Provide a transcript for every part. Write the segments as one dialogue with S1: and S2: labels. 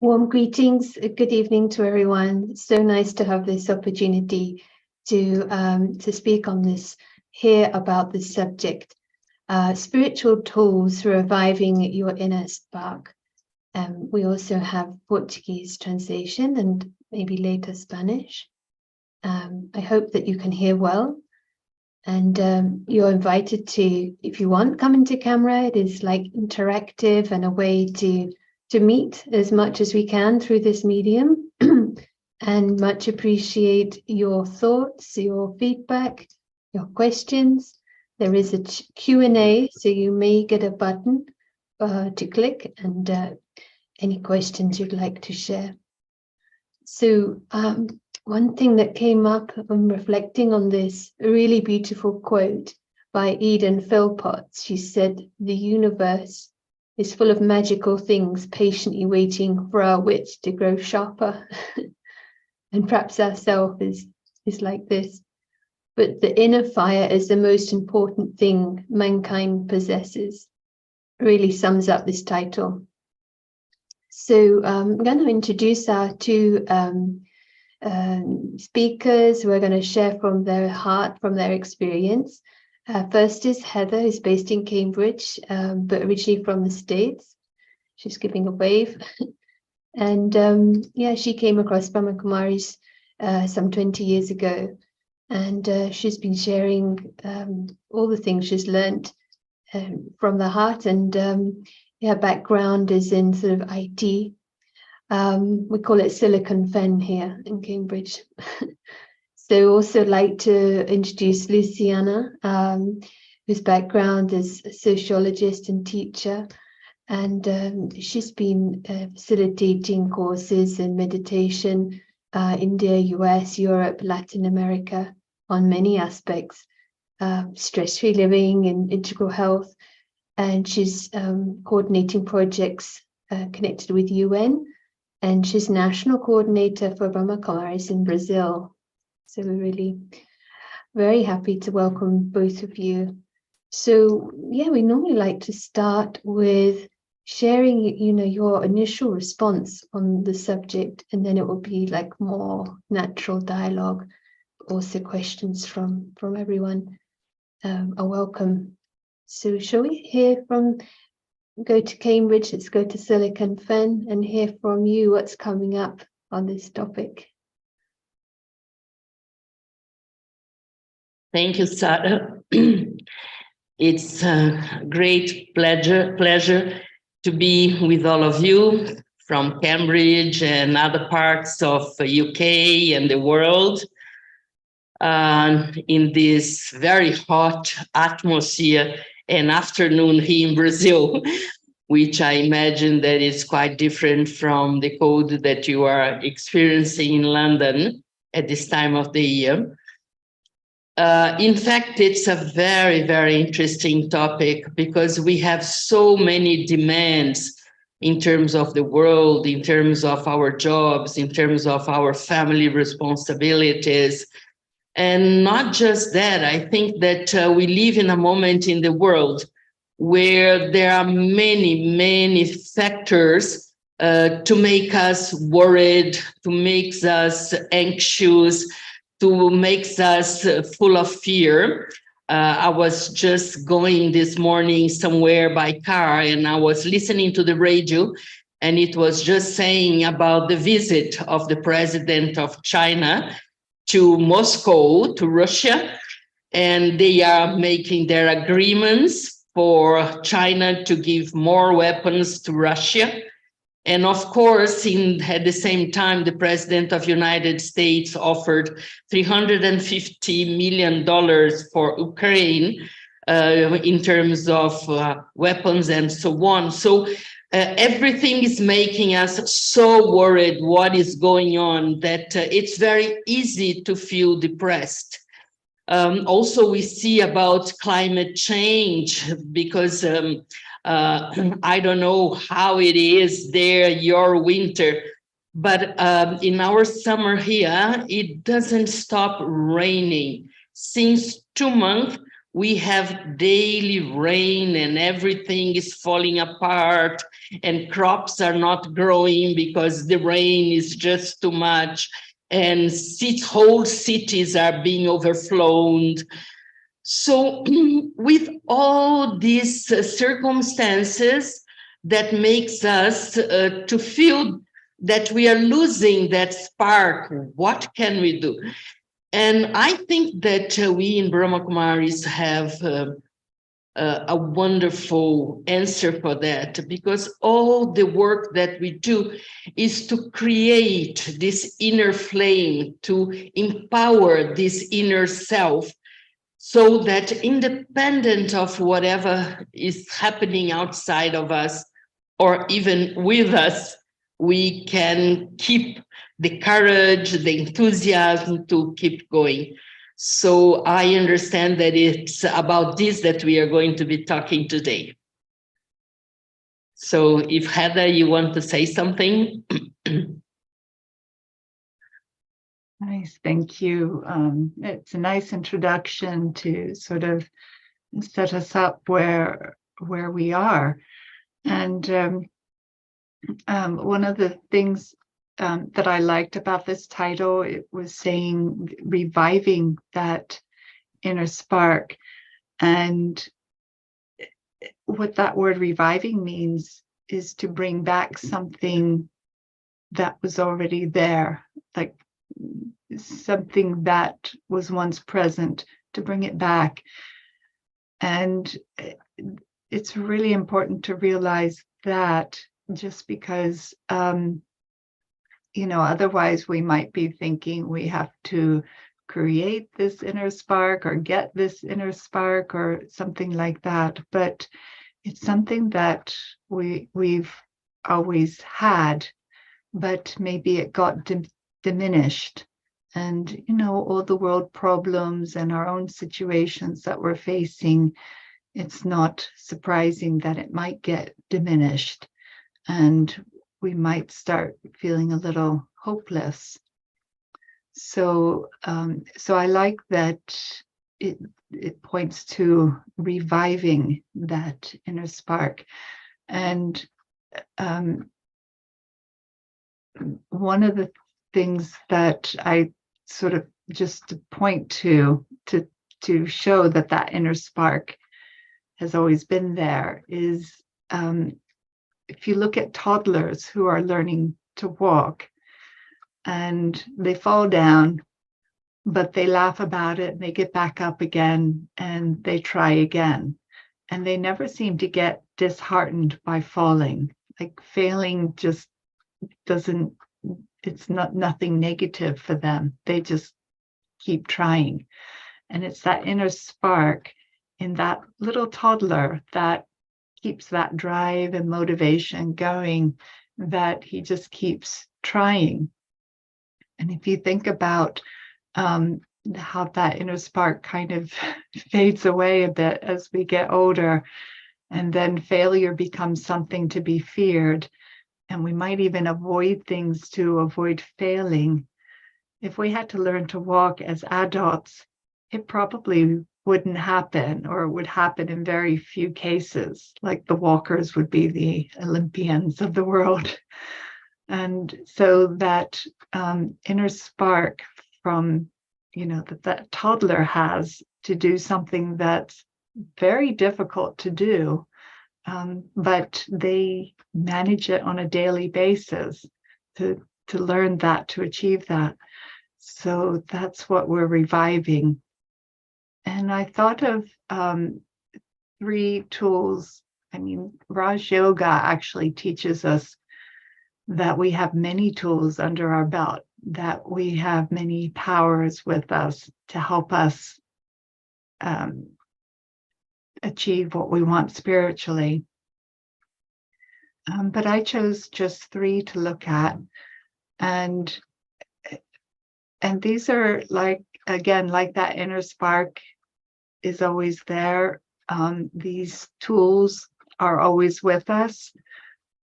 S1: Warm greetings, good evening to everyone. So nice to have this opportunity to speak on this, hear about this subject, spiritual tools for reviving your inner spark. We also have Portuguese translation and maybe later Spanish. I hope that you can hear well. And you're invited to, if you want, come into camera. It is like interactive and a way to meet as much as we can through this medium. And much appreciate your thoughts, your feedback, your questions. There is a Q&A, so you may get a button to click and any questions you'd like to share. So one thing that came up when reflecting on this, a really beautiful quote by Eden Philpotts. She said, "The universe is full of magical things patiently waiting for our wit to grow sharper." And perhaps ourself is like this. But the inner fire is the most important thing mankind possesses. Really sums up this title. So I'm going to introduce our two speakers who are going to share from their heart, from their experience. First is Heather, who's based in Cambridge, but originally from the States. She's giving a wave. And yeah, she came across Brahma Kumaris some 20 years ago. And she's been sharing all the things she's learned from the heart. And her background is in sort of IT. We call it Silicon Fen here in Cambridge. So also like to introduce Luciana, whose background is a sociologist and teacher. And she's been facilitating courses in meditation, India, US, Europe, Latin America, on many aspects, stress-free living and integral health. And she's coordinating projects connected with UN. And she's national coordinator for Brahma Kumaris in Brazil. So we're really very happy to welcome both of you. So yeah, we normally like to start with sharing, your initial response on the subject, and then it will be like more natural dialogue. Also questions from everyone are welcome. So shall we hear from, go to Cambridge, let's go to Silicon Fen and hear from you what's coming up on this topic.
S2: Thank you, Sarah. It's a great pleasure to be with all of you from Cambridge and other parts of the UK and the world in this very hot atmosphere and afternoon here in Brazil, which I imagine that is quite different from the cold that you are experiencing in London at this time of the year. In fact, it's a very, very interesting topic because we have so many demands in terms of the world, in terms of our jobs, in terms of our family responsibilities. And not just that, I think that we live in a moment in the world where there are many, many factors to make us worried, to make us anxious, to make us full of fear. I was just going this morning somewhere by car and I was listening to the radio and it was just saying about the visit of the president of China to Moscow, to Russia, and they are making their agreements for China to give more weapons to Russia. And of course, at the same time, the president of the United States offered $350 million for Ukraine in terms of weapons and so on. So everything is making us so worried what is going on that it's very easy to feel depressed. Also, we see about climate change because I don't know how it is there, your winter, but in our summer here, it doesn't stop raining. Since 2 months, we have daily rain and everything is falling apart and crops are not growing because the rain is just too much and whole cities are being overflown. So with all these circumstances that makes us to feel that we are losing that spark, what can we do? And I think that we in Brahma Kumaris have a wonderful answer for that, because all the work that we do is to create this inner flame, to empower this inner self, so that independent of whatever is happening outside of us or even with us, we can keep the courage, the enthusiasm to keep going. So I understand that it's about this that we are going to be talking today. So if Heather, you want to say something?
S3: Nice, thank you. It's a nice introduction to sort of set us up where we are. And one of the things that I liked about this title, it was saying reviving that inner spark. And what that word reviving means is to bring back something that was already there, like something that was once present, to bring it back. And it's really important to realize that, just because otherwise we might be thinking we have to create this inner spark or get this inner spark or something like that. But it's something that we've always had, but maybe it got diminished. And, all the world problems and our own situations that we're facing, it's not surprising that it might get diminished. And we might start feeling a little hopeless. So I like that it points to reviving that inner spark. And one of the things that I sort of just to point to show that inner spark has always been there is, if you look at toddlers who are learning to walk and they fall down, but they laugh about it and they get back up again and they try again. And they never seem to get disheartened by falling. Like, failing just doesn't, it's nothing negative for them. They just keep trying. And it's that inner spark in that little toddler that keeps that drive and motivation going, that he just keeps trying. And if you think about how that inner spark kind of fades away a bit as we get older, and then failure becomes something to be feared, and we might even avoid things to avoid failing. If we had to learn to walk as adults, it probably wouldn't happen, or it would happen in very few cases. Like, the walkers would be the Olympians of the world. And so that inner spark from, that toddler has to do something that's very difficult to do, but they manage it on a daily basis to learn that, to achieve that. So that's what we're reviving. And I thought of 3 tools. Raj Yoga actually teaches us that we have many tools under our belt, that we have many powers with us to help us achieve what we want spiritually. But I chose just 3 to look at. And these are like that inner spark is always there. These tools are always with us,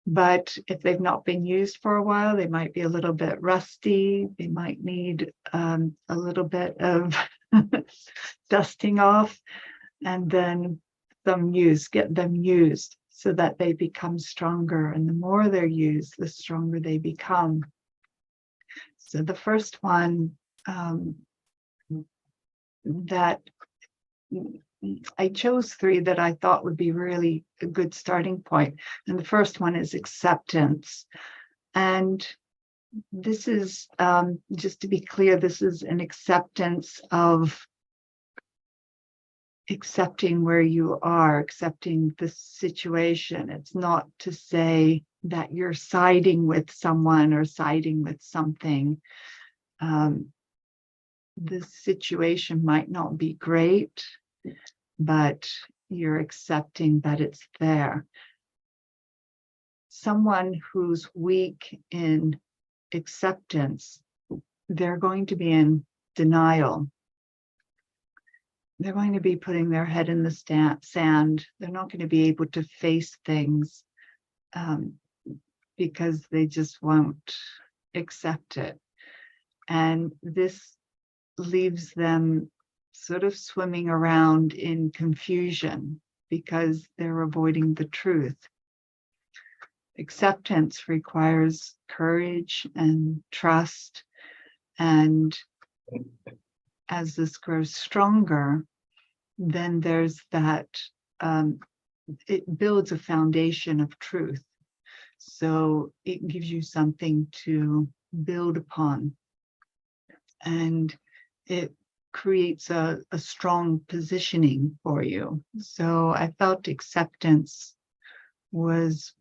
S3: but if they've not been used for a while, they might be a little bit rusty. They might need a little bit of dusting off. and then get them used so that they become stronger. And the more they're used, the stronger they become. So the first one that I chose three that I thought would be really a good starting point. And the first one is acceptance. And this is, just to be clear, this is an acceptance of accepting where you are, accepting the situation. It's not to say that you're siding with someone or siding with something. The situation might not be great, but you're accepting that it's there. Someone who's weak in acceptance, they're going to be in denial. They're going to be putting their head in the sand. They're not going to be able to face things because they just won't accept it. And this leaves them sort of swimming around in confusion because they're avoiding the truth. Acceptance requires courage and trust, and as this grows stronger, then there's that, it builds a foundation of truth. So it gives you something to build upon, and it creates a strong positioning for you. So I felt acceptance was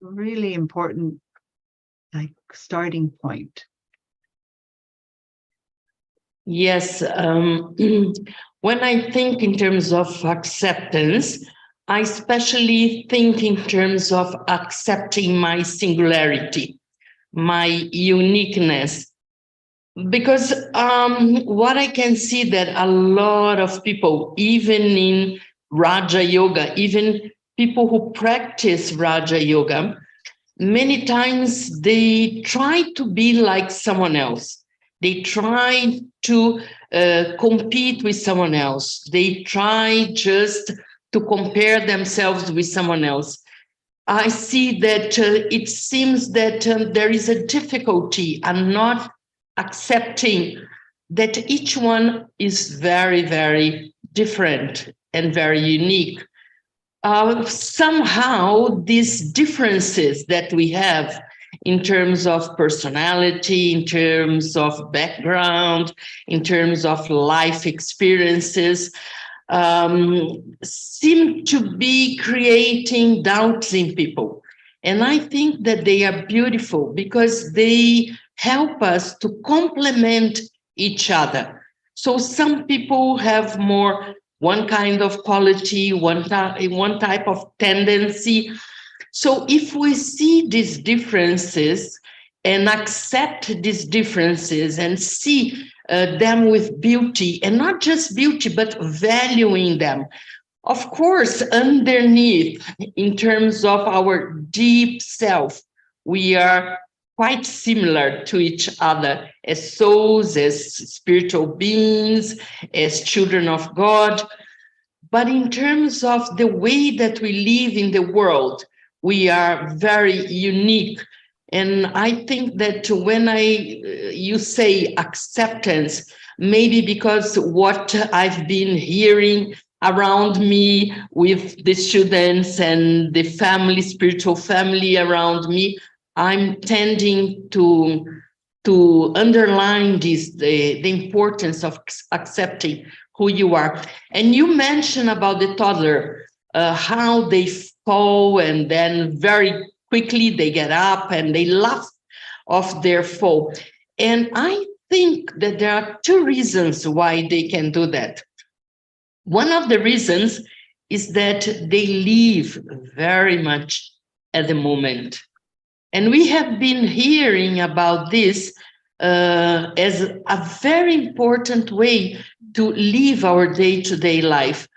S3: really important, like starting point.
S2: Yes, when I think in terms of acceptance, I especially think in terms of accepting my singularity, my uniqueness. Because what I can see that a lot of people, even in Raja Yoga, even people who practice Raja Yoga, many times they try to be like someone else. They try to compete with someone else. They try just to compare themselves with someone else. I see that it seems that there is a difficulty and not accepting that each one is very, very different and very unique. Somehow these differences that we have in terms of personality, in terms of background, in terms of life experiences, seem to be creating doubts in people. And I think that they are beautiful because they help us to complement each other. So some people have more one kind of quality, one type of tendency. So if we see these differences and accept these differences and see them with beauty, and not just beauty, but valuing them, of course, underneath, in terms of our deep self, we are quite similar to each other as souls, as spiritual beings, as children of God. But in terms of the way that we live in the world, we are very unique. And I think that when you say acceptance, maybe because what I've been hearing around me with the students and the family, spiritual family around me, I'm tending to underline this, the importance of accepting who you are. And you mentioned about the toddler, how they fall and then very quickly they get up and they laugh off their fall. And I think that there are two reasons why they can do that. One of the reasons is that they live very much at the moment. And we have been hearing about this as a very important way to live our day-to-day life,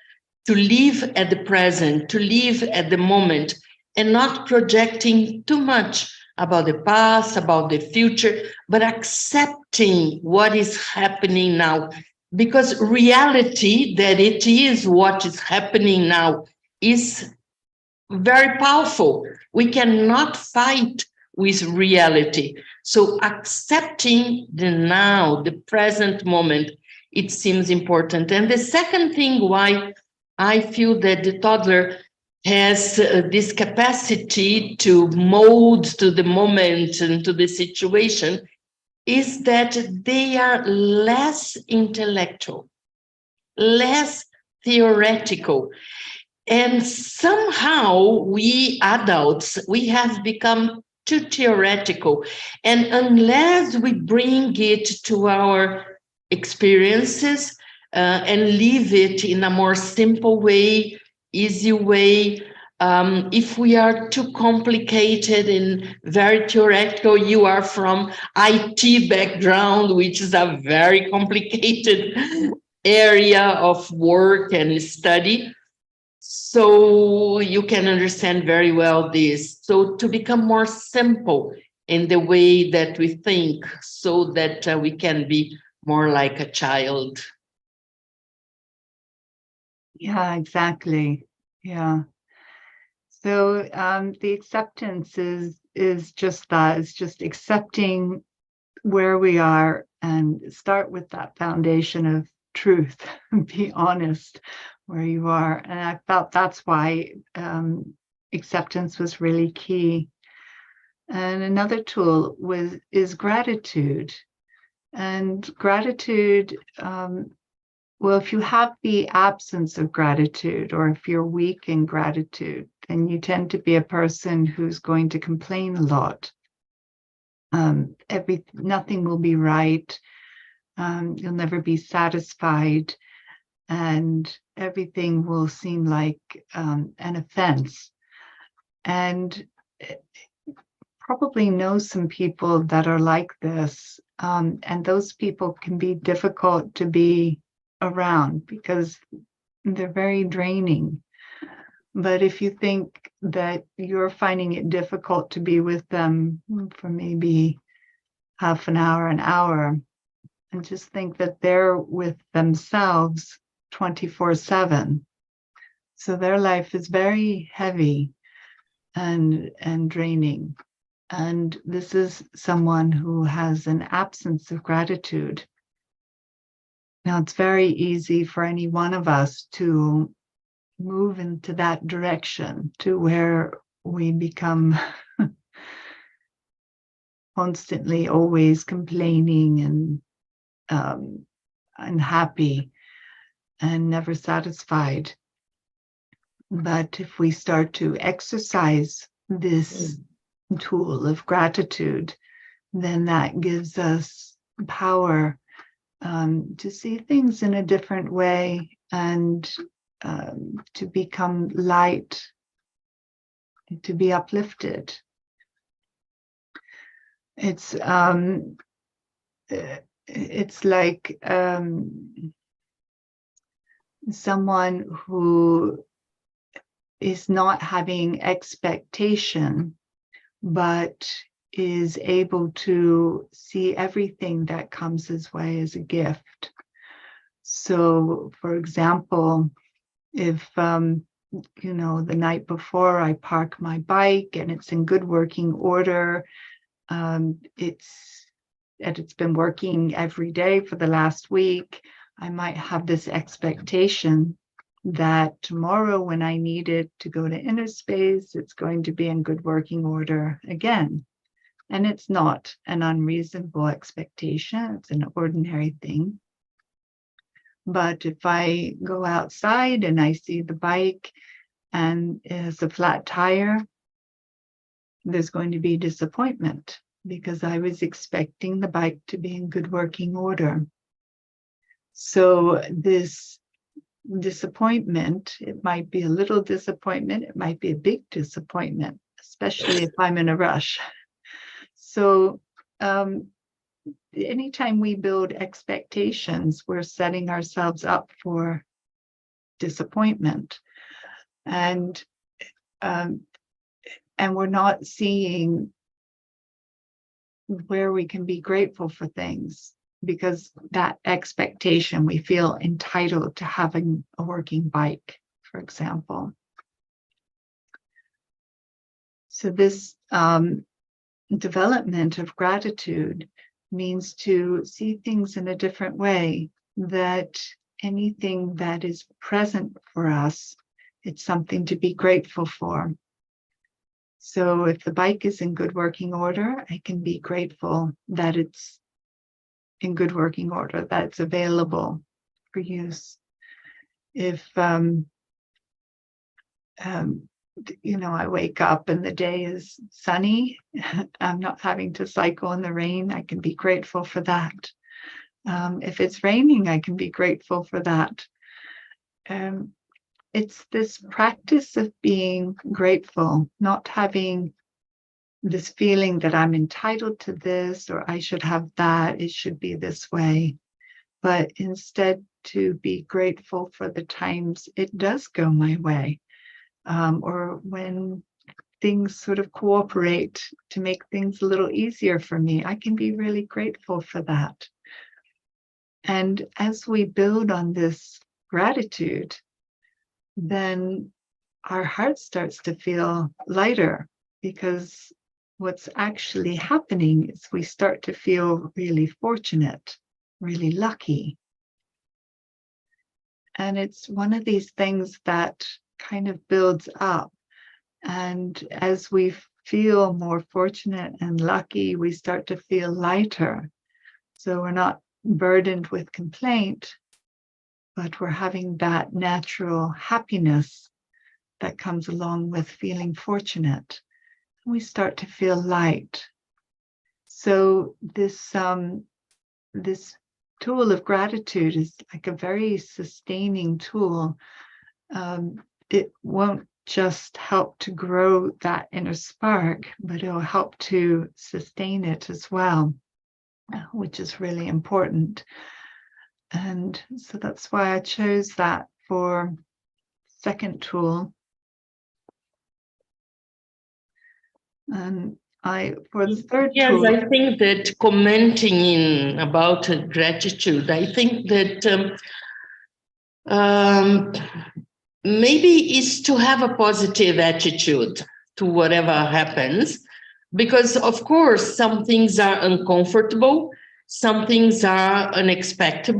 S2: to live at the present, to live at the moment, and not projecting too much about the past, about the future, but accepting what is happening now. because reality, that it is what is happening now, is very powerful. We cannot fight with reality. So accepting the now, the present moment, it seems important. And the second thing why I feel that the toddler has this capacity to mold to the moment and to the situation is that they are less intellectual, less theoretical. And somehow we adults, we have become too theoretical. And unless we bring it to our experiences and live it in a more simple way, easy way, if we are too complicated and very theoretical, you are from IT background, which is a very complicated area of work and study. So you can understand very well this. So to become more simple in the way that we think, so that we can be more like a child.
S3: Yeah, exactly. Yeah. So the acceptance is just that. It's just accepting where we are and start with that foundation of truth. Be honest where you are. And I felt that's why acceptance was really key. And another tool is gratitude. And gratitude, well, if you have the absence of gratitude, or if you're weak in gratitude, then you tend to be a person who's going to complain a lot. Nothing will be right. You'll never be satisfied, and everything will seem like an offense. And probably know some people that are like this, and those people can be difficult to be around because they're very draining. But if you think that you're finding it difficult to be with them for maybe half an hour, and just think that they're with themselves 24/7. So their life is very heavy and draining. And this is someone who has an absence of gratitude. Now, it's very easy for any one of us to move into that direction, to where we become constantly always complaining and unhappy and never satisfied. But if we start to exercise this tool of gratitude, then that gives us power to see things in a different way and to become light, to be uplifted. It's like someone who is not having expectation, but is able to see everything that comes his way as a gift. So, for example, if the night before I park my bike and it's in good working order, it's been working every day for the last week, I might have this expectation that tomorrow when I need it to go to inner space, it's going to be in good working order again. And it's not an unreasonable expectation. It's an ordinary thing. But if I go outside and I see the bike and it has a flat tire, there's going to be disappointment because I was expecting the bike to be in good working order. So this disappointment, it might be a little disappointment, it might be a big disappointment, especially if I'm in a rush. So anytime we build expectations, we're setting ourselves up for disappointment. And we're not seeing where we can be grateful for things. because that expectation, we feel entitled to having a working bike, for example. So this development of gratitude means to see things in a different way, that anything that is present for us, it's something to be grateful for. So if the bike is in good working order, I can be grateful that it's in good working order, that it's available for use. If I wake up and the day is sunny, I'm not having to cycle in the rain, I can be grateful for that. If it's raining, I can be grateful for that. It's this practice of being grateful, not having this feeling that I'm entitled to this or I should have that, it should be this way, but instead to be grateful for the times it does go my way. Or when things sort of cooperate to make things a little easier for me, I can be really grateful for that. And as we build on this gratitude, then our heart starts to feel lighter, because what's actually happening is we start to feel really fortunate, really lucky. And it's one of these things that kind of builds up. And as we feel more fortunate and lucky, we start to feel lighter. So we're not burdened with complaint, but we're having that natural happiness that comes along with feeling fortunate. We start to feel light. So this tool of gratitude is like a very sustaining tool. It won't just help to grow that inner spark, but it'll help to sustain it as well, which is really important. And so that's why I chose that for second tool. And for the third tool.
S2: Yes, I think that commenting about gratitude, I think that maybe is to have a positive attitude to whatever happens, because of course some things are uncomfortable, some things are unexpected,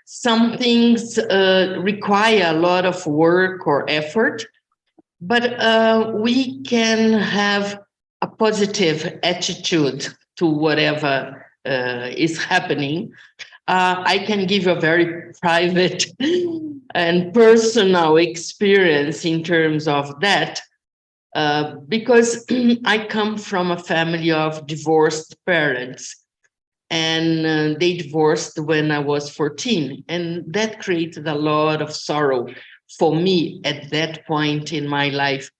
S2: some things require a lot of work or effort, but we can have a positive attitude to whatever is happening. I can give you a very private and personal experience in terms of that, because I come from a family of divorced parents, and they divorced when I was 14, and that created a lot of sorrow for me at that point in my life.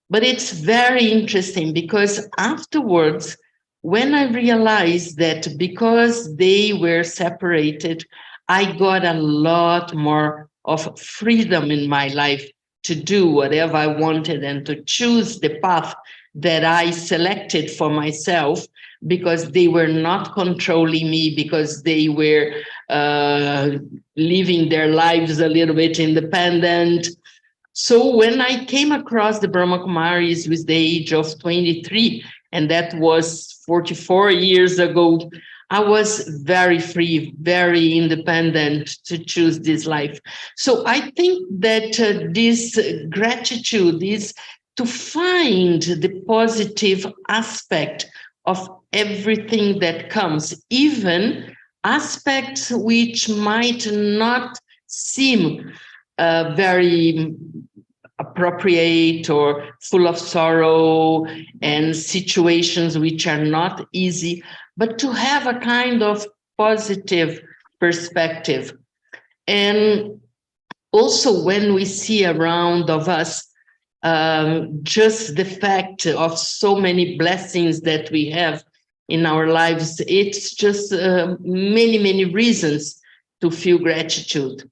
S2: But it's very interesting because afterwards, when I realized that because they were separated, I got a lot more of freedom in my life to do whatever I wanted and to choose the path that I selected for myself, because they were not controlling me, because they were living their lives a little bit independent. So when I came across the Brahma Kumaris with the age of 23, and that was 44 years ago, I was very free, very independent to choose this life. So I think that this gratitude is to find the positive aspect of everything that comes, even aspects which might not seem very appropriate or full of sorrow, and situations which are not easy, but to have a kind of positive perspective. And also when we see around of us just the fact of so many blessings that we have in our lives, it's just many reasons to feel gratitude.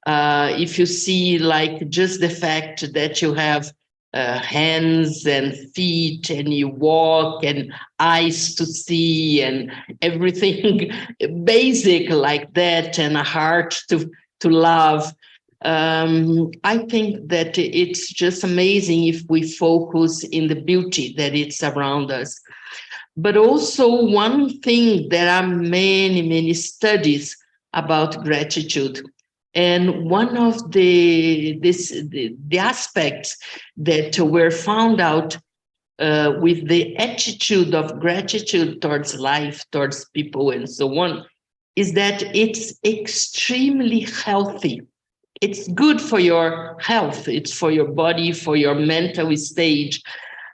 S2: If you see like just the fact that you have hands and feet, and you walk, and eyes to see, and everything basic like that, and a heart to love. I think that it's just amazing if we focus in the beauty that it's around us. But also one thing, there are many studies about gratitude. And one of the aspects that were found out with the attitude of gratitude towards life, towards people, and so on, is that it's extremely healthy. It's good for your health. It's for your body, for your mental state,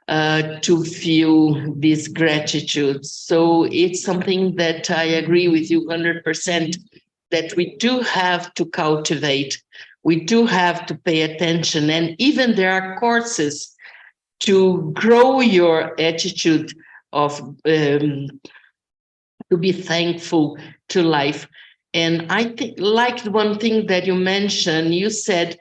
S2: to feel this gratitude. So it's something that I agree with you 100%, that we do have to cultivate. We do have to pay attention. And even there are courses to grow your attitude of to be thankful to life. And I think, like one thing that you mentioned, you said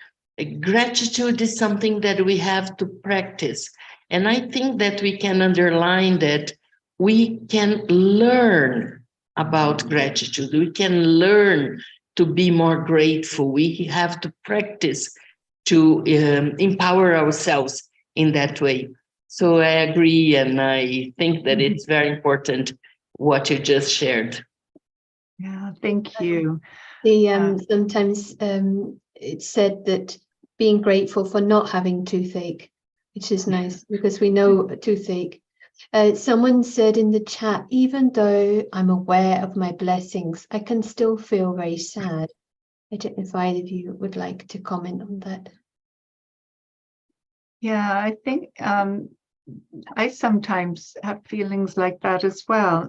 S2: gratitude is something that we have to practice. And I think that we can underline that we can learn about gratitude. We can learn to be more grateful. We have to practice to empower ourselves in that way. So I agree, and I think that it's very important what you just shared.
S3: Yeah, thank you.
S1: Sometimes it's said that being grateful for not having toothache, which is nice because we know toothache. Someone said in the chat, even though I'm aware of my blessings, I can still feel very sad. I don't know if either of you would like to comment on that.
S3: Yeah, I think I sometimes have feelings like that as well.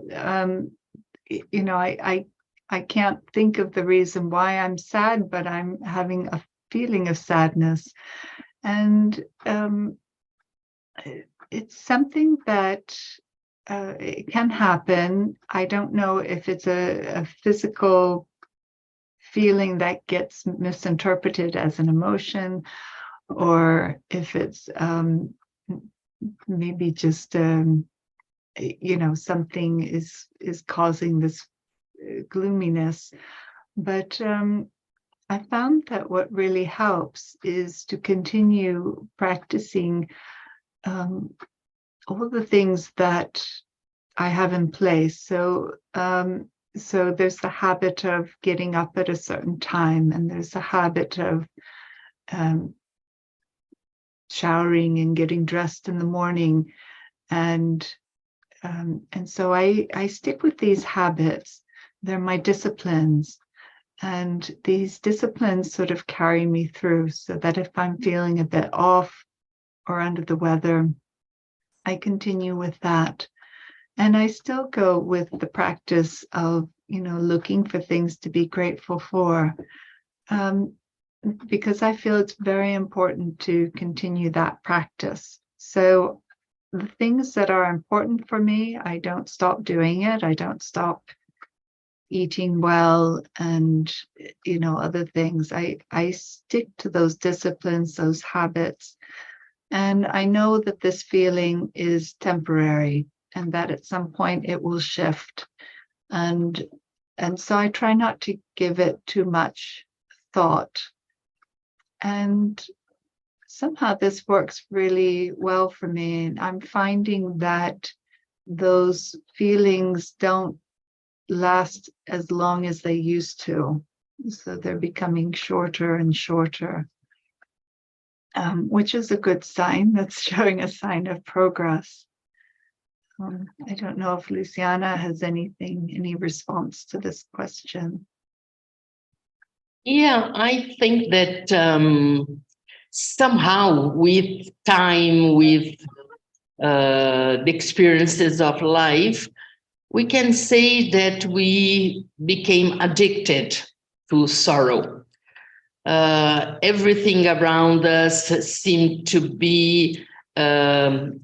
S3: You know, I can't think of the reason why I'm sad, but I'm having a feeling of sadness. And it's something that it can happen. I don't know if it's a physical feeling that gets misinterpreted as an emotion, or if it's maybe just you know, something is causing this gloominess. But I found that what really helps is to continue practicing all the things that I have in place. So so there's the habit of getting up at a certain time, and there's the habit of showering and getting dressed in the morning, and so I stick with these habits. They're my disciplines, and these disciplines sort of carry me through, so that if I'm feeling a bit off or under the weather, I continue with that. And I still go with the practice of, you know, looking for things to be grateful for, because I feel it's very important to continue that practice. So the things that are important for me, I don't stop doing it. I don't stop eating well and, you know, other things. I stick to those disciplines, those habits. And I know that this feeling is temporary, and that at some point it will shift. And so I try not to give it too much thought. And somehow this works really well for me. And I'm finding that those feelings don't last as long as they used to. So they're becoming shorter and shorter, which is a good sign. That's showing a sign of progress. I don't know if Luciana has any response to this question.
S2: Yeah, I think that somehow with time, with the experiences of life, we can say that we became addicted to sorrow. Everything around us seemed to be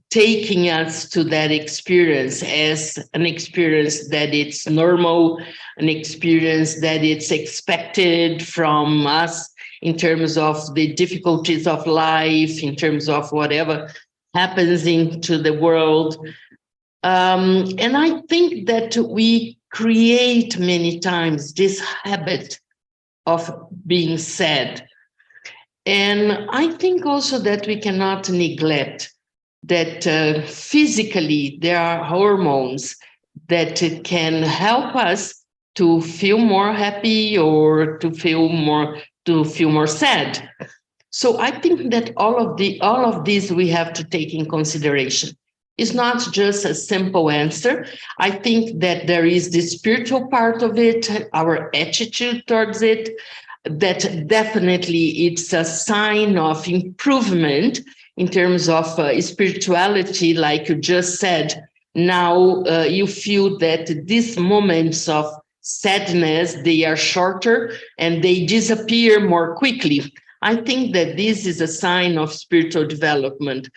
S2: taking us to that experience as an experience that it's normal, an experience that it's expected from us. in terms of the difficulties of life, in terms of whatever happens into the world. And I think that we create many times this habit of being sad. And I think also that we cannot neglect that physically there are hormones that can help us to feel more happy or to feel more sad. So I think that all of these we have to take in consideration. It's not just a simple answer. I think that there is the spiritual part of it, our attitude towards it, that definitely it's a sign of improvement in terms of spirituality, like you just said. Now you feel that these moments of sadness, they are shorter and they disappear more quickly. I think that this is a sign of spiritual development.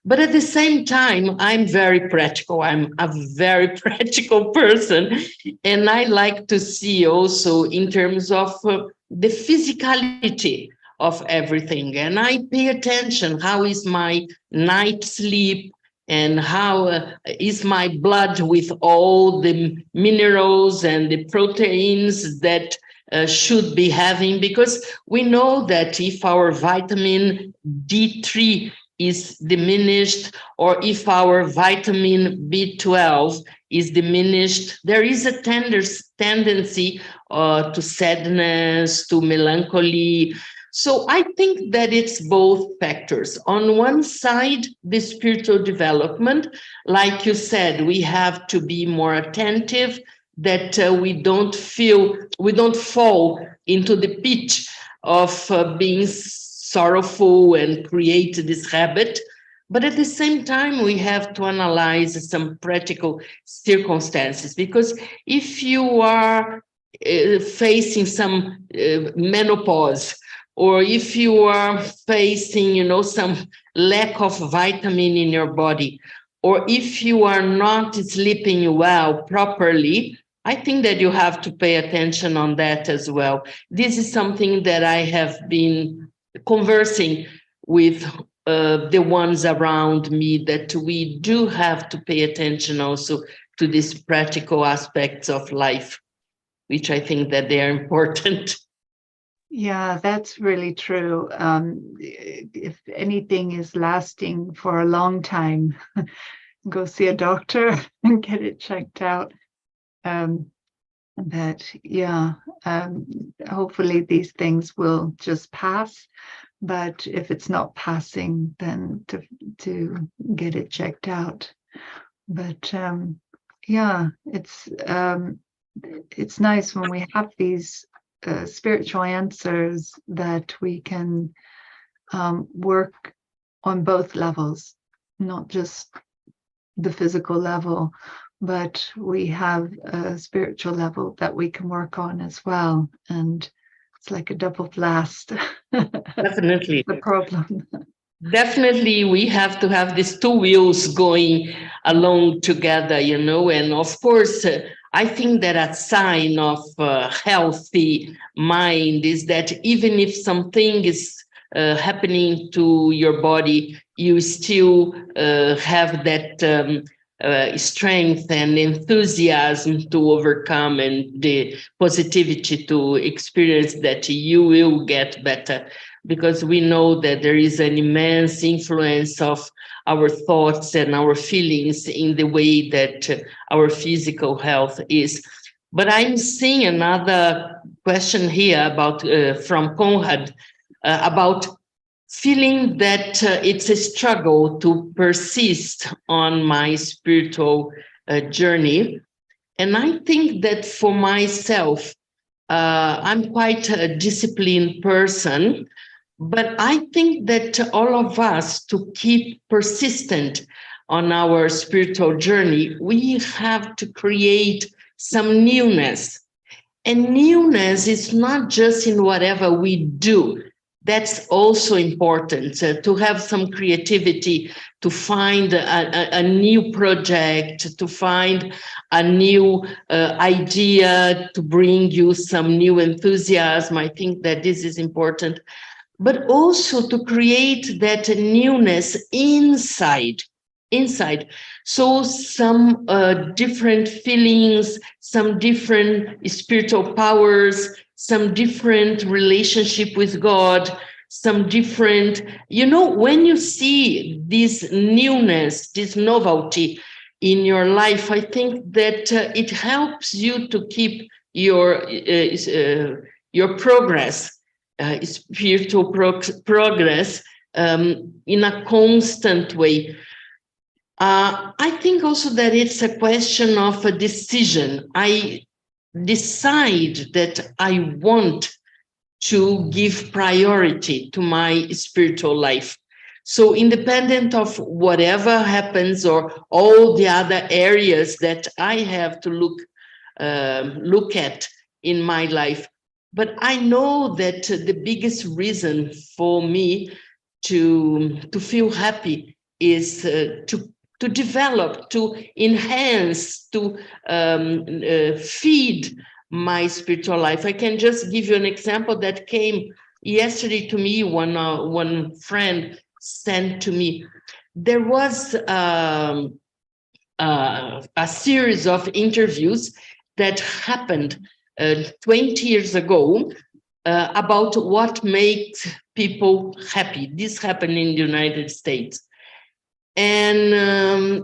S2: But at the same time, I'm very practical. I'm a very practical person. And I like to see also in terms of the physicality of everything. And I pay attention, how is my night sleep and how is my blood with all the minerals and the proteins that should be having, because we know that if our vitamin D3 is diminished, or if our vitamin B12 is diminished, there is a tendency to sadness, to melancholy. So I think that it's both factors. On one side, the spiritual development, like you said, we have to be more attentive, that we don't fall into the pit of being sorrowful and create this habit. But at the same time, we have to analyze some practical circumstances, because if you are facing some menopause, or if you are facing, some lack of vitamin in your body, or if you are not sleeping well properly, I think that you have to pay attention on that as well. This is something that I have been conversing with the ones around me, that we do have to pay attention also to these practical aspects of life, which I think that they are important.
S3: Yeah, that's really true. If anything is lasting for a long time, go see a doctor and get it checked out. Hopefully these things will just pass. But if it's not passing, then to get it checked out. But it's nice when we have these spiritual answers, that we can work on both levels, not just the physical level, but we have a spiritual level that we can work on as well. And it's like a double blast.
S2: Definitely.
S3: The problem.
S2: Definitely, we have to have these two wheels going along together, and of course, I think that a sign of a healthy mind is that even if something is happening to your body, you still have that strength and enthusiasm to overcome, and the positivity to experience that you will get better, because we know that there is an immense influence of our thoughts and our feelings in the way that our physical health is. But I'm seeing another question here about from Conrad about feeling that it's a struggle to persist on my spiritual journey. And I think that for myself, I'm quite a disciplined person, but I think that all of us, to keep persistent on our spiritual journey, we have to create some newness. And newness is not just in whatever we do. that's also important, to have some creativity, to find a new project, to find a new idea, to bring you some new enthusiasm. I think that this is important, but also to create that newness inside. So some different feelings, some different spiritual powers, some different relationship with God, some different, when you see this newness, this novelty in your life, I think that it helps you to keep your progress, spiritual progress, in a constant way. I think also that it's a question of a decision. I decide that I want to give priority to my spiritual life. So independent of whatever happens or all the other areas that I have to look at in my life. But I know that the biggest reason for me to feel happy is to develop, to enhance, to feed my spiritual life. I can just give you an example that came yesterday to me. One friend sent to me. There was a series of interviews that happened 20 years ago about what makes people happy. This happened in the United States. And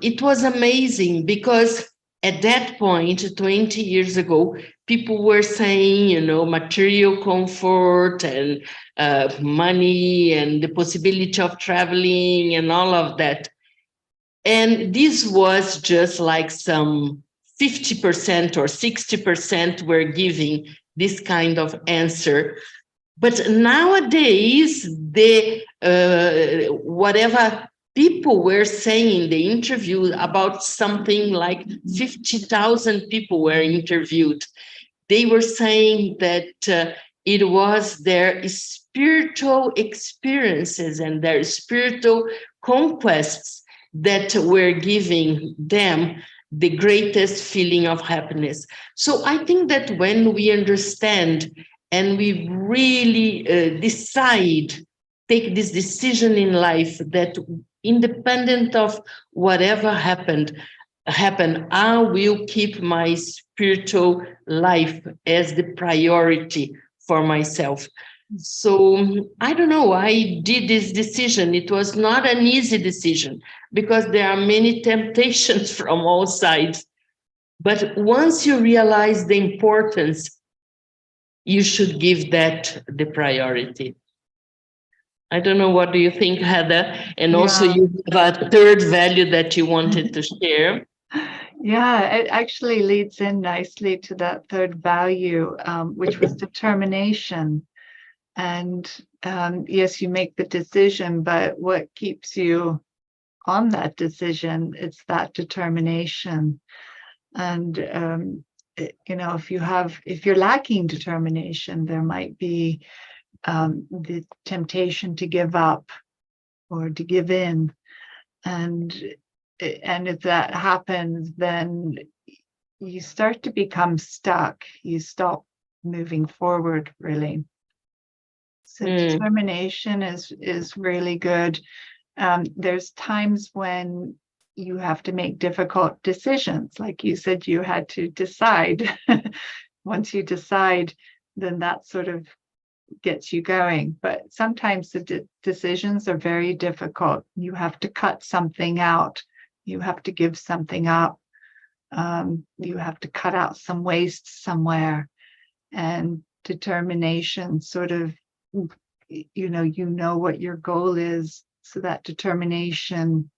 S2: it was amazing because at that point, 20 years ago, people were saying, material comfort and money and the possibility of traveling and all of that. And this was just like some 50% or 60% were giving this kind of answer. But nowadays, whatever people were saying in the interview, about something like 50,000 people were interviewed. They were saying that it was their spiritual experiences and their spiritual conquests that were giving them the greatest feeling of happiness. So I think that when we understand and we really take this decision in life that independent of whatever happen, I will keep my spiritual life as the priority for myself. So I don't know, I did this decision. It was not an easy decision because there are many temptations from all sides. But once you realize the importance, you should give that the priority. I don't know, what do you think, Heather? And also you have a third value that you wanted to share.
S3: Yeah, it actually leads in nicely to that third value, which was determination. And yes, you make the decision, but what keeps you on that decision, it's that determination. And if you're lacking determination, there might be the temptation to give up or to give in. And if that happens, then you start to become stuck. You stop moving forward, really. So determination is really good. There's times when you have to make difficult decisions. Like you said, you had to decide. Once you decide, then that sort of gets you going. But sometimes the decisions are very difficult. You have to cut something out. You have to give something up. You have to cut out some waste somewhere. And determination sort of, you know what your goal is. So that determination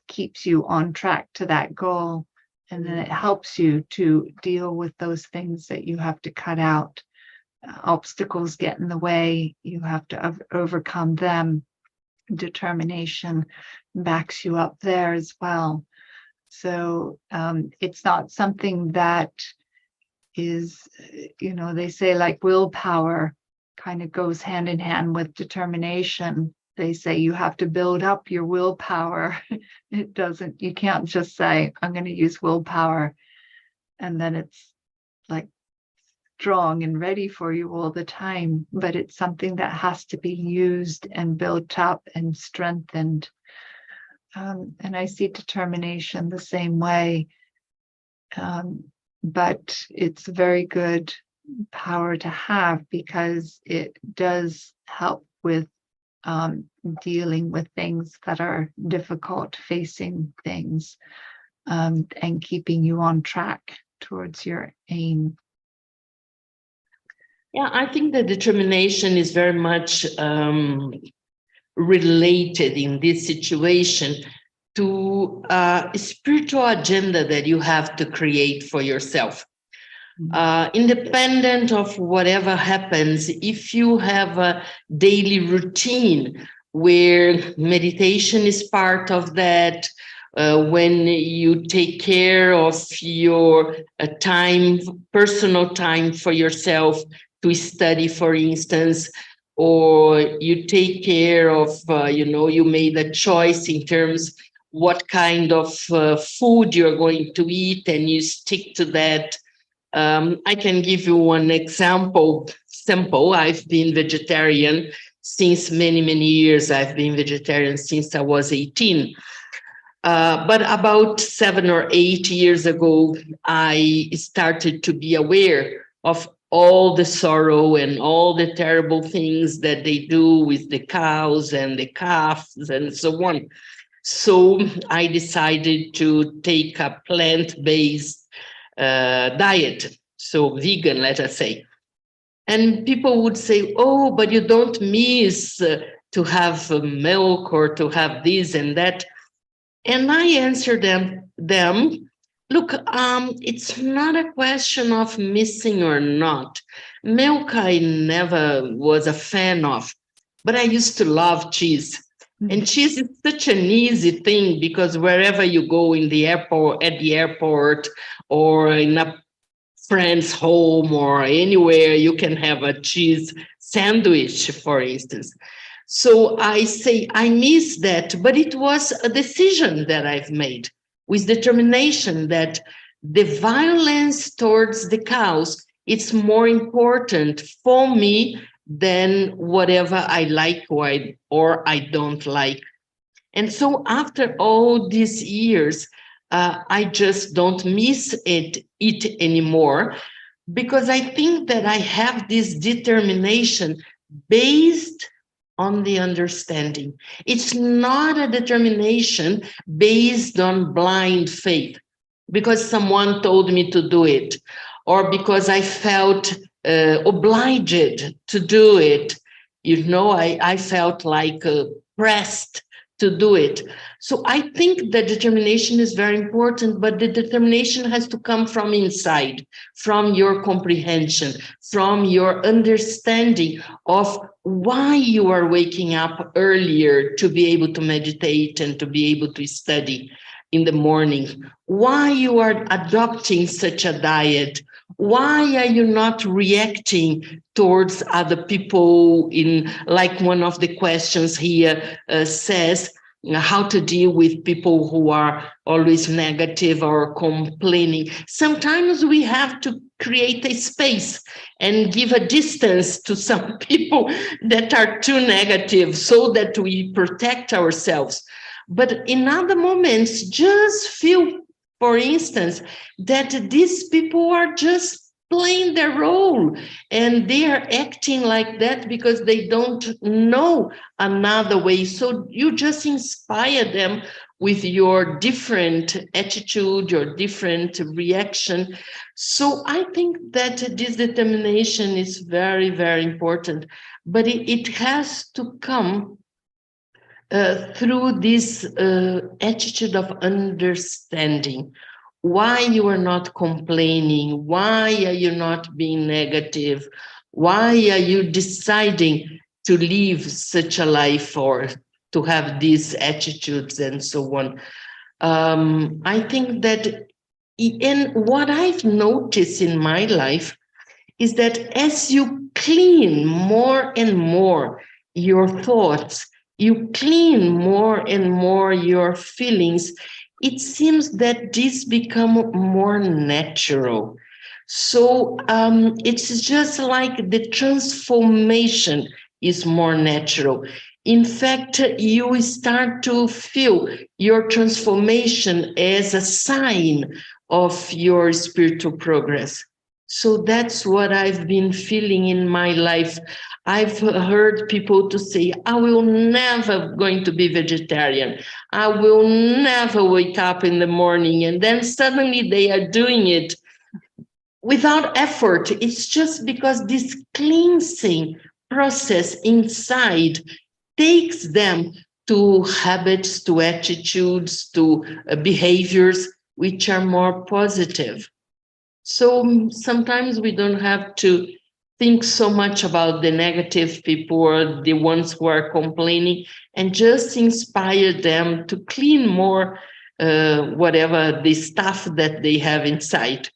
S3: keeps you on track to that goal. And then it helps you to deal with those things that you have to cut out. Obstacles get in the way, you have to overcome them. Determination backs you up there as well. So it's not something that is, they say like willpower kind of goes hand in hand with determination. They say you have to build up your willpower. It doesn't, you can't just say, I'm going to use willpower, and then it's like strong and ready for you all the time. But it's something that has to be used and built up and strengthened. And I see determination the same way. But it's a very good power to have, because it does help with dealing with things that are difficult, facing things, and keeping you on track towards your aim.
S2: Yeah, I think that determination is very much related in this situation to a spiritual agenda that you have to create for yourself. Independent of whatever happens, if you have a daily routine where meditation is part of that, when you take care of your time, personal time for yourself to study, for instance, or you take care of, you made a choice in terms what kind of food you're going to eat, and you stick to that. I can give you one example. Simple. I've been vegetarian since many, many years. I've been vegetarian since I was 18. But about 7 or 8 years ago, I started to be aware of all the sorrow and all the terrible things that they do with the cows and the calves and so on. So I decided to take a plant-based diet, so vegan, let us say. And people would say, oh, but you don't miss to have milk or to have this and that. And I answer them, look, it's not a question of missing or not. Milk I never was a fan of, but I used to love cheese. And cheese is such an easy thing, because wherever you go in the airport, at the airport, or in a friend's home or anywhere, you can have a cheese sandwich, for instance. So I say, I miss that, but it was a decision that I've made with determination that the violence towards the cows, it's more important for me than whatever I like or I don't like. And so after all these years, I just don't miss it anymore, because I think that I have this determination based on the understanding. It's not a determination based on blind faith, because someone told me to do it, or because I felt obliged to do it. I felt like pressed to do it. So I think that determination is very important, but the determination has to come from inside, from your comprehension, from your understanding of why you are waking up earlier to be able to meditate and to be able to study in the morning, why you are adopting such a diet, why are you not reacting towards other people in, like one of the questions here says, how to deal with people who are always negative or complaining. Sometimes we have to create a space and give a distance to some people that are too negative so that we protect ourselves. But in other moments, just feel, for instance, that these people are just playing their role and they are acting like that because they don't know another way. So you just inspire them with your different attitude, your different reaction. So I think that this determination is very, very important, but it has to come through this attitude of understanding. Why you are not complaining? Why are you not being negative? Why are you deciding to live such a life or to have these attitudes and so on? I think that in what I've noticed in my life is that as you clean more and more your thoughts, you clean more and more your feelings, it seems that this become more natural. So it's just like the transformation is more natural. In fact, you start to feel your transformation as a sign of your spiritual progress. So that's what I've been feeling in my life. I've heard people to say, I will never going to be vegetarian. I will never wake up in the morning. And then suddenly they are doing it without effort. It's just because this cleansing process inside takes them to habits, to attitudes, to behaviors which are more positive. So sometimes we don't have to think so much about the negative people or the ones who are complaining, and just inspire them to clean more whatever the stuff that they have inside.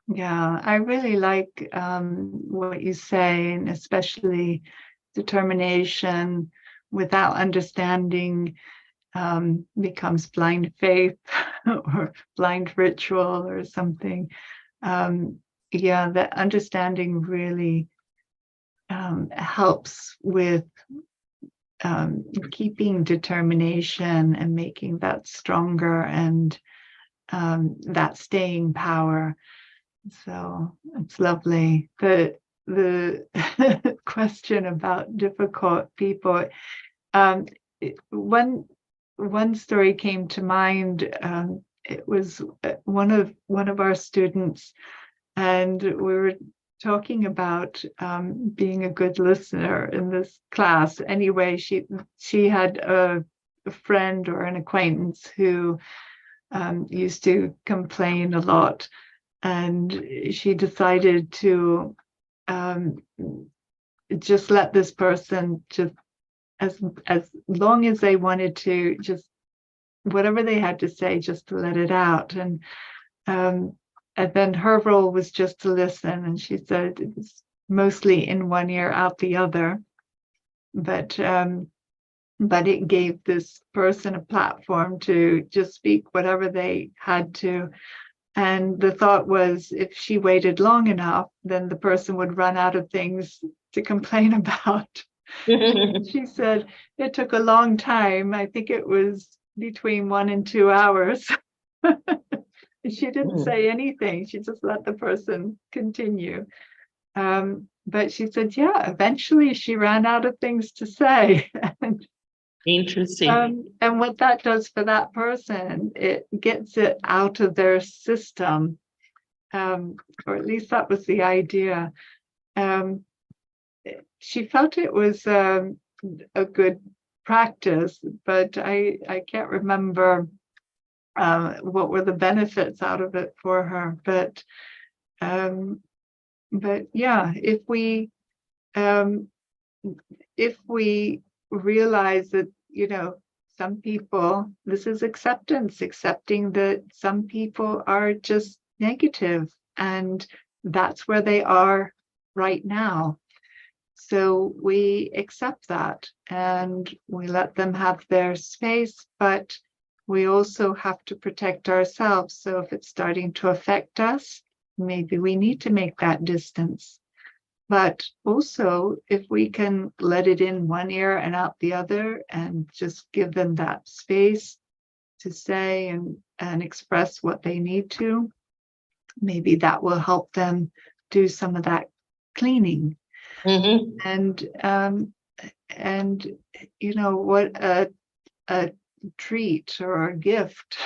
S3: Yeah, I really like what you say, and especially determination without understanding becomes blind faith or blind ritual or something. Yeah, that understanding really helps with keeping determination and making that stronger, and that staying power. So it's lovely. The question about difficult people. One story came to mind. It was one of our students, and we were talking about being a good listener in this class. Anyway, she had a friend or an acquaintance who used to complain a lot, and she decided to just let this person just as long as they wanted to, just whatever they had to say, just to let it out. And then her role was just to listen. And she said it was mostly in one ear, out the other. But it gave this person a platform to just speak whatever they had to. And the thought was, if she waited long enough, then the person would run out of things to complain about. She said it took a long time. I think it was between 1 and 2 hours. She didn't say anything. She just let the person continue. But she said, yeah, eventually she ran out of things to say.
S2: Interesting.
S3: And what that does for that person, it gets it out of their system. Or at least that was the idea. She felt it was a good practice, but I can't remember what were the benefits out of it for her. But yeah, if we realize that, some people, this is acceptance, accepting that some people are just negative, and that's where they are right now. So we accept that and we let them have their space, but we also have to protect ourselves. So if it's starting to affect us, maybe we need to make that distance. But also, if we can let it in one ear and out the other, and just give them that space to say and express what they need to, maybe that will help them do some of that cleaning. And what a treat or a gift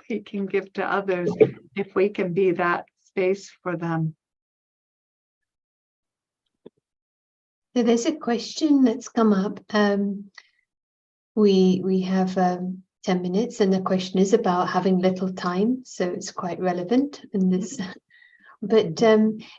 S3: we can give to others if we can be that space for them.
S1: So there's a question that's come up. We have 10 minutes, and the question is about having little time, so it's quite relevant in this. But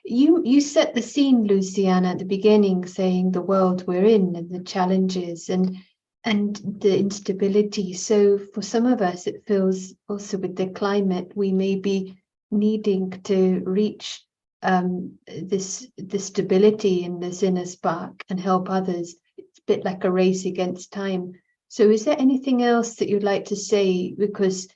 S1: you set the scene, Luciana, at the beginning, saying the world we're in and the challenges and the instability. So for some of us, it feels also with the climate, we may be needing to reach the stability in this inner spark and help others. It's a bit like a race against time. So is there anything else that you'd like to say? Because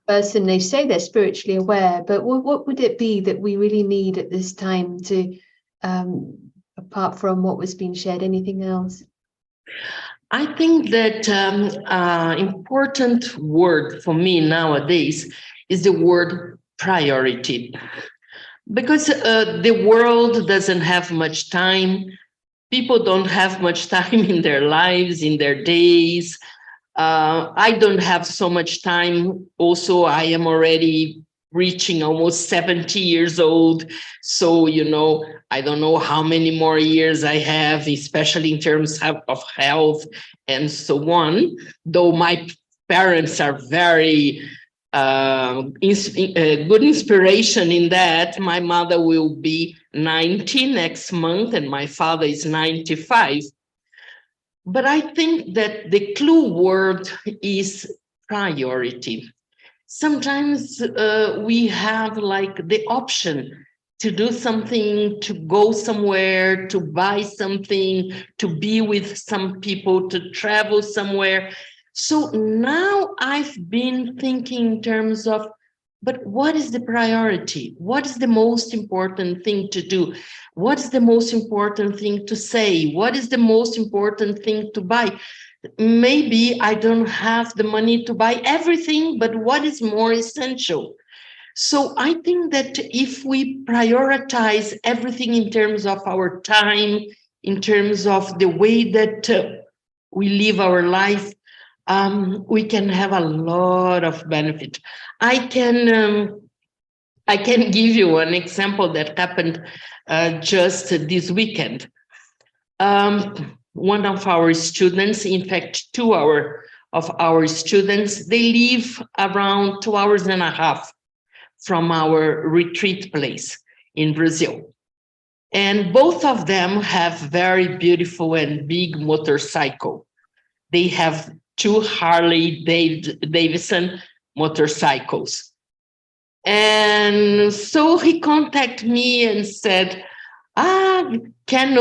S1: person, they say they're spiritually aware, but what would it be that we really need at this time to, apart from what was being shared, anything else?
S2: I think that important word for me nowadays is the word priority, because the world doesn't have much time. People don't have much time in their lives, in their days. I don't have so much time. Also, I am already reaching almost 70 years old. So, I don't know how many more years I have, especially in terms of health and so on. Though my parents are very good inspiration in that. My mother will be 90 next month and my father is 95. But I think that the clue word is priority. Sometimes we have like the option to do something, to go somewhere, to buy something, to be with some people, to travel somewhere. So now I've been thinking in terms of, but what is the priority? What is the most important thing to do? What is the most important thing to say? What is the most important thing to buy? Maybe I don't have the money to buy everything, but what is more essential? So I think that if we prioritize everything in terms of our time, in terms of the way that we live our life, we can have a lot of benefit. I can give you an example that happened just this weekend. One of our students, in fact, two of our students, they live around 2 hours and a half from our retreat place in Brazil. And both of them have very beautiful and big motorcycle. They have 2 Harley Davidson motorcycles. And so he contacted me and said, Ken,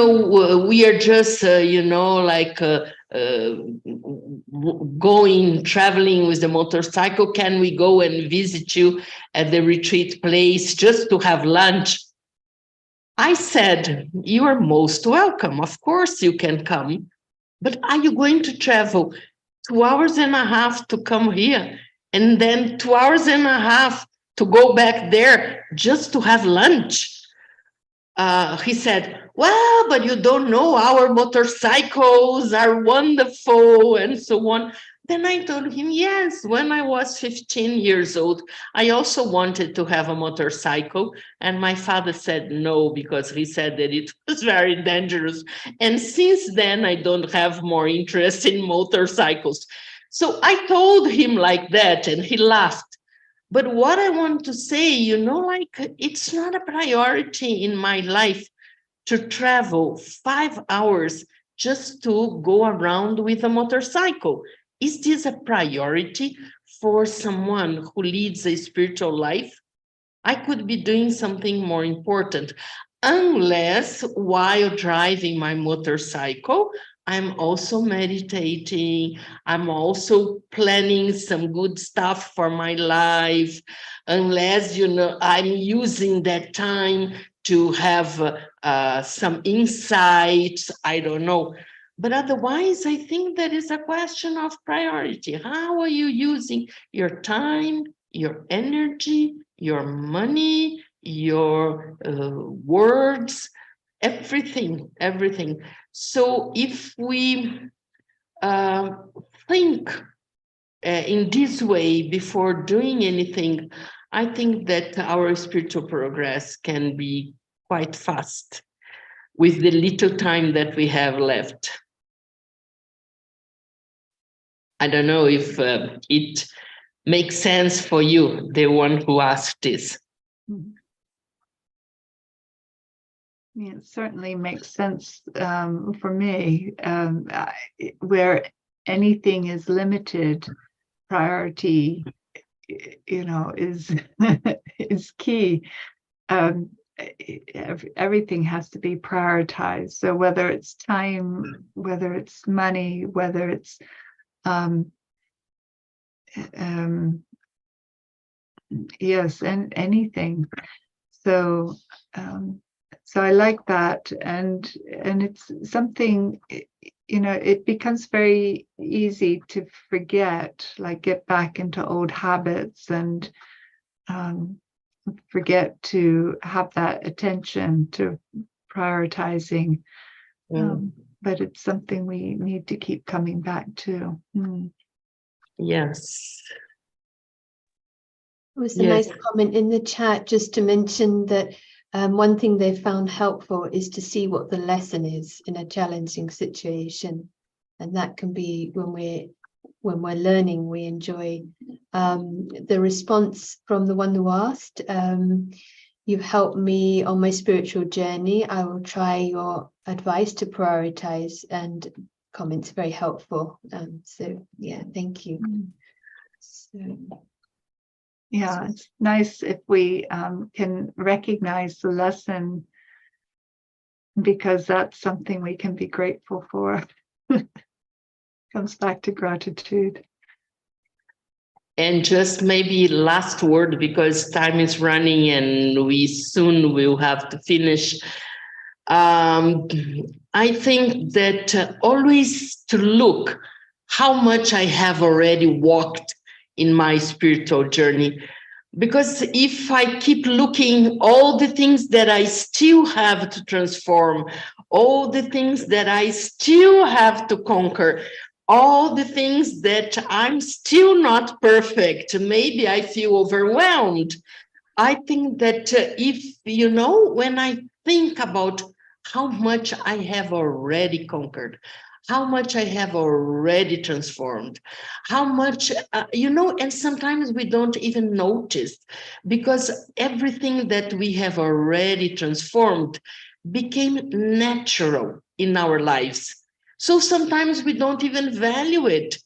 S2: we are just, traveling with the motorcycle. Can we go and visit you at the retreat place just to have lunch? I said, you are most welcome. Of course you can come. But are you going to travel 2 hours and a half to come here and then 2 hours and a half to go back there just to have lunch? He said, well, but you don't know, our motorcycles are wonderful and so on. Then I told him, yes, when I was 15 years old, I also wanted to have a motorcycle. And my father said no, because he said that it was very dangerous. And since then, I don't have more interest in motorcycles. So I told him like that, and he laughed. But what I want to say, it's not a priority in my life to travel 5 hours just to go around with a motorcycle. Is this a priority for someone who leads a spiritual life? I could be doing something more important, unless while driving my motorcycle, I'm also meditating. I'm also planning some good stuff for my life, unless, I'm using that time to have some insights, I don't know. But otherwise, I think that is a question of priority. How are you using your time, your energy, your money, your words, everything. So if we think in this way before doing anything, I think that our spiritual progress can be quite fast with the little time that we have left. I don't know if it makes sense for you, the one who asked this.
S3: Yeah, it certainly makes sense for me. Where anything is limited, priority, is is key. everything has to be prioritized. So whether it's time, whether it's money, whether it's yes, and anything. So so I like that, and it's something, it becomes very easy to forget, like get back into old habits and forget to have that attention to prioritizing. But it's something we need to keep coming back to.
S2: Yes.
S1: It was a nice comment in the chat just to mention that one thing they found helpful is to see what the lesson is in a challenging situation, and that can be when we're learning, we enjoy the response from the one who asked. You've helped me on my spiritual journey. I will try your advice to prioritize, and comments very helpful. So yeah, thank you. So.
S3: Yeah, it's nice if we can recognize the lesson, because that's something we can be grateful for. Comes back to gratitude.
S2: And just maybe last word, because time is running and we soon will have to finish. I think that always to look how much I have already walked in my spiritual journey. Because if I keep looking all the things that I still have to transform, all the things that I still have to conquer, all the things that I'm still not perfect, maybe I feel overwhelmed. I think that when I think about how much I have already conquered, how much I have already transformed, how much, and sometimes we don't even notice, because everything that we have already transformed became natural in our lives. So sometimes we don't even value it.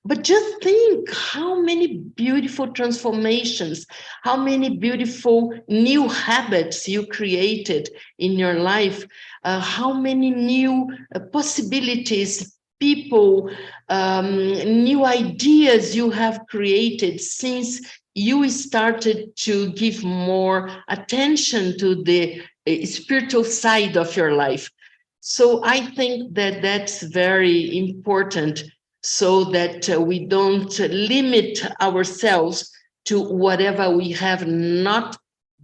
S2: But just think how many beautiful transformations, how many beautiful new habits you created in your life, how many new possibilities, people, new ideas you have created since you started to give more attention to the spiritual side of your life. So I think that that's very important, so that we don't limit ourselves to whatever we have not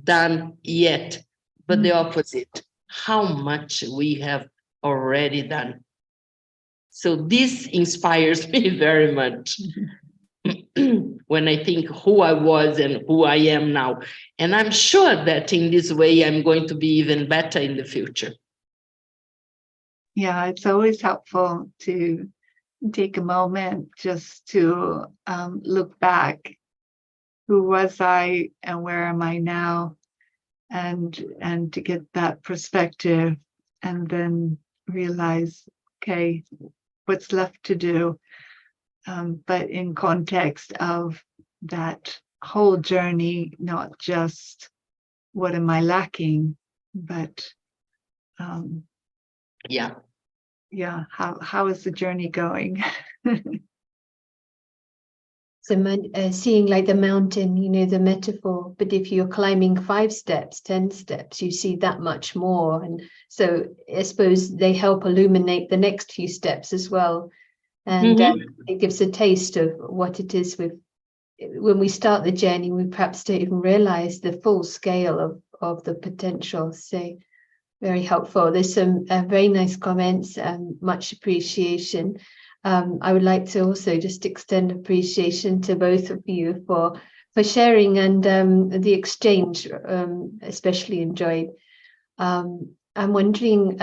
S2: done yet, but the opposite, how much we have already done. So this inspires me very much when I think who I was and who I am now. And I'm sure that in this way, I'm going to be even better in the future.
S3: Yeah, it's always helpful to take a moment just to look back. Who was I and where am I now? And to get that perspective, and then realize, okay, what's left to do? But in context of that whole journey, not just what am I lacking, but how is the journey going?
S1: So seeing like the mountain, the metaphor, but if you're climbing 5 steps, 10 steps, you see that much more. And so I suppose they help illuminate the next few steps as well. And it gives a taste of what it is when we start the journey, we perhaps don't even realize the full scale of the potential. So very helpful. There's some very nice comments and much appreciation. I would like to also just extend appreciation to both of you for sharing, and the exchange, especially enjoyed. I'm wondering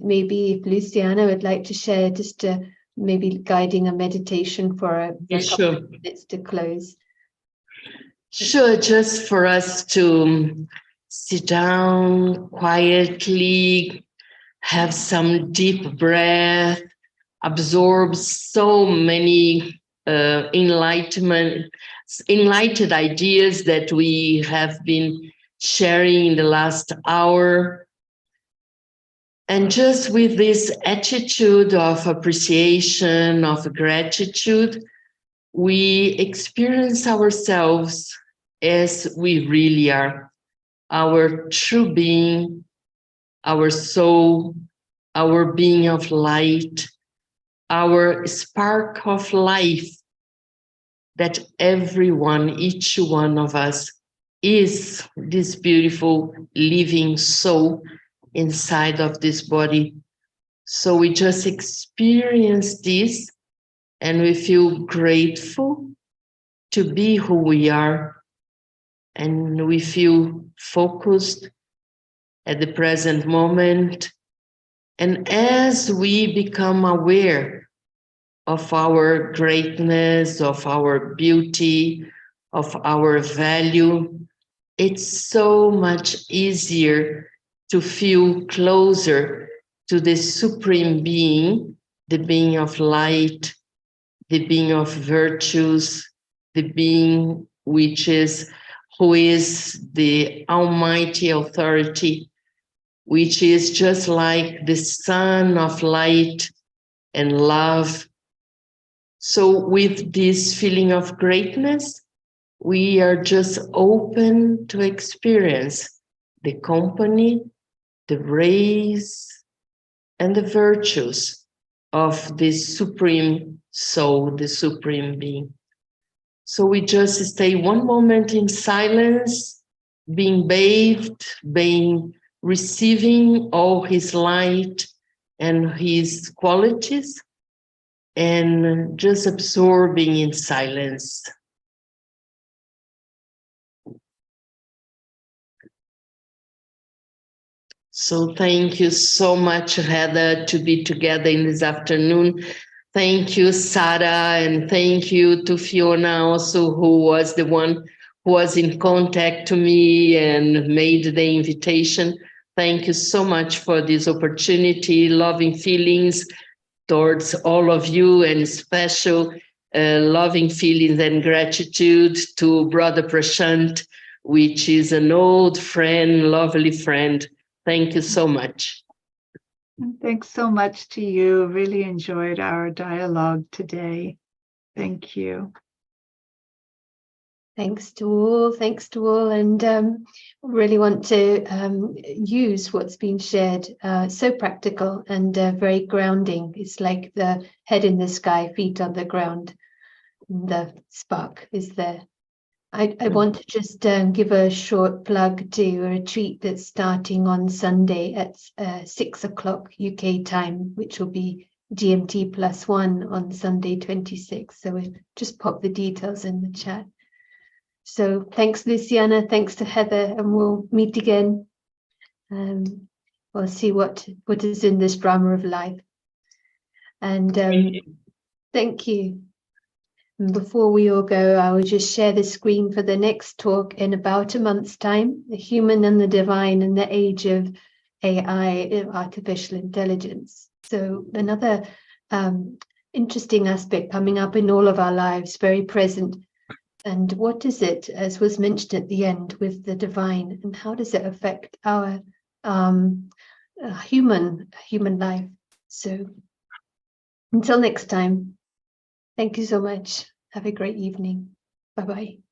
S1: maybe if Luciana would like to share just maybe guiding a meditation for a couple of minutes to close.
S2: Sure, just for us to sit down quietly, have some deep breath, absorb so many enlightened ideas that we have been sharing in the last hour. And just with this attitude of appreciation, of gratitude, we experience ourselves as we really are, our true being, our soul, our being of light, our spark of life, that everyone, each one of us, is this beautiful living soul inside of this body. So we just experience this and we feel grateful to be who we are. And we feel focused at the present moment. And as we become aware of our greatness, of our beauty, of our value, it's so much easier to feel closer to the Supreme Being, the being of light, the being of virtues, the being who is the almighty authority, which is just like the sun of light and love. So with this feeling of greatness, we are just open to experience the company, the rays, and the virtues of this supreme soul, the supreme being. So we just stay one moment in silence, being bathed, receiving all his light and his qualities, and just absorbing in silence. So thank you so much, Heather, to be together in this afternoon. Thank you, Sarah, and thank you to Fiona also, who was the one who was in contact to me and made the invitation. Thank you so much for this opportunity, loving feelings towards all of you, and special loving feelings and gratitude to Brother Prashant, which is an old friend, lovely friend. Thank you so much.
S3: Thanks so much to you. Really enjoyed our dialogue today. Thank you.
S1: Thanks to all, and really want to use what's been shared. So practical and very grounding. It's like the head in the sky, feet on the ground. The spark is there. I want to just give a short plug to a retreat that's starting on Sunday at 6 o'clock UK time, which will be GMT +1 on Sunday 26th. So we'll just pop the details in the chat. So thanks, Luciana. Thanks to Heather, and we'll meet again. We'll see what is in this drama of life. And thank you. And before we all go, I will just share the screen for the next talk in about a month's time, The Human and the Divine in the Age of AI, Artificial Intelligence. So another interesting aspect coming up in all of our lives, very present. And what is it, as was mentioned at the end, with the divine, and how does it affect our human life? So until next time, thank you so much. Have a great evening. Bye-bye.